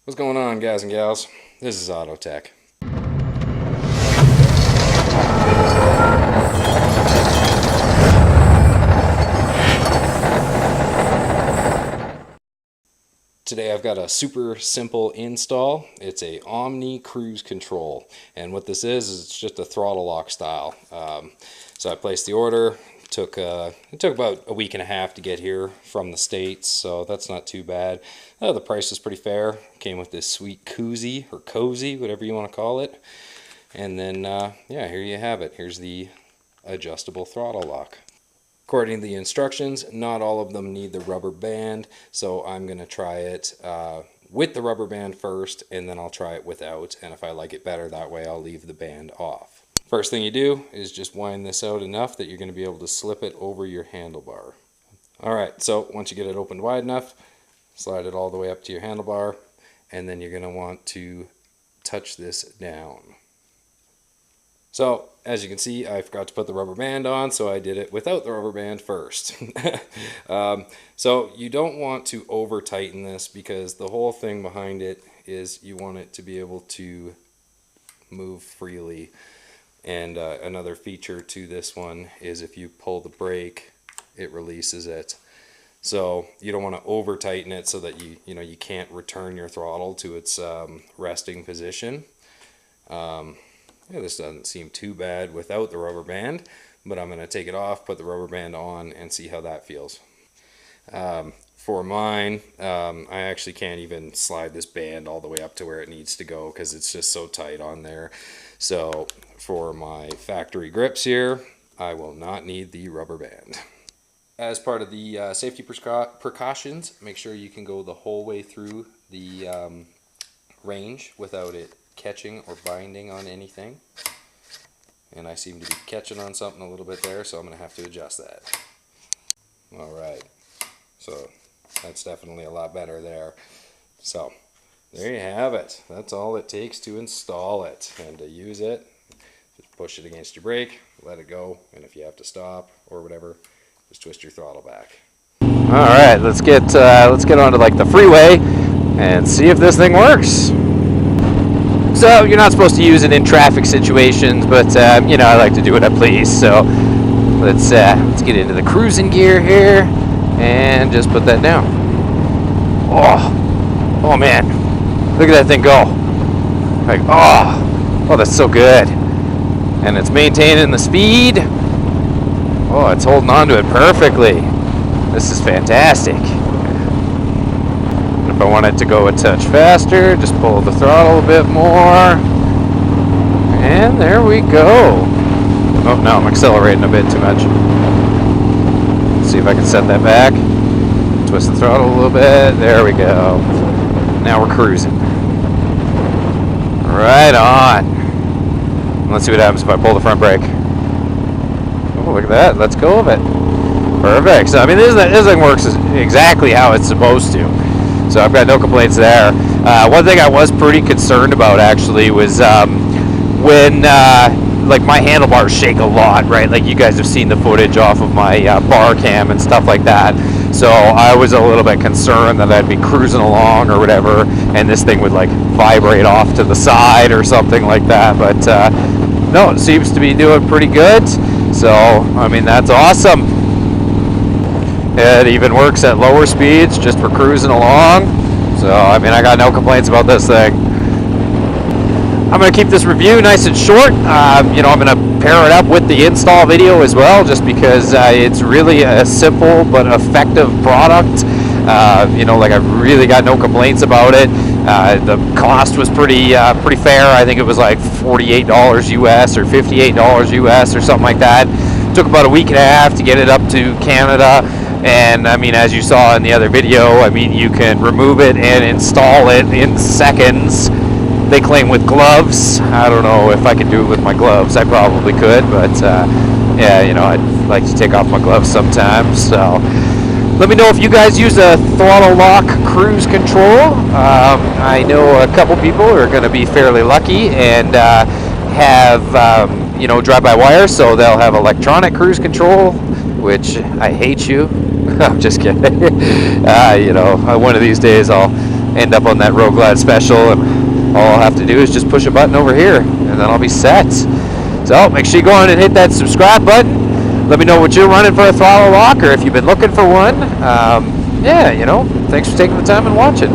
What's going on, guys and gals? This is Auto Tech. Today I've got a super simple install. It's a Omni-Cruise control, and what this is it's just a throttle lock style. So I placed the order. It took about a week and a half to get here from the States, so that's not too bad. The price is pretty fair. Came with this sweet koozie, or cozy, whatever you want to call it. And then, yeah, here you have it. Here's the adjustable throttle lock. According to the instructions, not all of them need the rubber band, so I'm going to try it with the rubber band first, and then I'll try it without, and if I like it better that way, I'll leave the band off. First thing you do is just wind this out enough that you're going to be able to slip it over your handlebar. Alright, so once you get it opened wide enough, slide it all the way up to your handlebar, and then you're going to want to touch this down. So, as you can see, I forgot to put the rubber band on, so I did it without the rubber band first. So, you don't want to over tighten this, because the whole thing behind it is you want it to be able to move freely. And another feature to this one is if you pull the brake, it releases it. So you don't want to over tighten it so that you can't return your throttle to its resting position. Yeah, this doesn't seem too bad without the rubber band, but I'm going to take it off, put the rubber band on, and see how that feels. For mine, I actually can't even slide this band all the way up to where it needs to go because it's just so tight on there. So for my factory grips here, I will not need the rubber band. As part of the safety precautions, make sure you can go the whole way through the range without it catching or binding on anything. And I seem to be catching on something a little bit there, so I'm going to have to adjust that. Alright, so that's definitely a lot better there. So there you have it. That's all it takes to install it. And to use it, just push it against your brake, let it go, and if you have to stop or whatever, just twist your throttle back. Alright, let's get onto like the freeway and see if this thing works. So you're not supposed to use it in traffic situations, but you know, I like to do what I please. So let's get into the cruising gear here and just put that down. Oh man, look at that thing go! Like oh, that's so good, and it's maintaining the speed. Oh, it's holding on to it perfectly. This is fantastic. And if I want it to go a touch faster, just pull the throttle a bit more. And there we go. Oh, no, I'm accelerating a bit too much. Let's see if I can set that back. Twist the throttle a little bit. There we go. Now we're cruising. Right on. Let's see what happens if I pull the front brake. Oh, look at that. Let's go of it. Perfect. So, I mean, this thing works exactly how it's supposed to. So, I've got no complaints there. One thing I was pretty concerned about, actually, was when, like, my handlebars shake a lot, right? Like, you guys have seen the footage off of my bar cam and stuff like that. So, I was a little bit concerned that I'd be cruising along or whatever, and this thing would, like, vibrate off to the side or something like that. But, no, it seems to be doing pretty good. So, I mean, that's awesome. It even works at lower speeds just for cruising along. So, I mean, I got no complaints about this thing. I'm going to keep this review nice and short. You know, I'm going to pair it up with the install video as well, just because it's really a simple but effective product. You know, like, I've really got no complaints about it. The cost was pretty fair. I think it was like $48 US or $58 US or something like that. It took about a week and a half to get it up to Canada. And I mean, as you saw in the other video, I mean, you can remove it and install it in seconds. They claim with gloves. I don't know if I could do it with my gloves. I probably could, but yeah, you know, I'd like to take off my gloves sometimes. So let me know if you guys use a throttle lock cruise control. I know a couple people who are going to be fairly lucky and have you know, drive-by-wire, so they'll have electronic cruise control, which I hate you. I'm just kidding. You know, one of these days I'll end up on that Road Glide special, and all I'll have to do is just push a button over here, and then I'll be set. So make sure you go on and hit that subscribe button. Let me know what you're running for a throttle lock, or if you've been looking for one. Yeah, you know, thanks for taking the time and watching.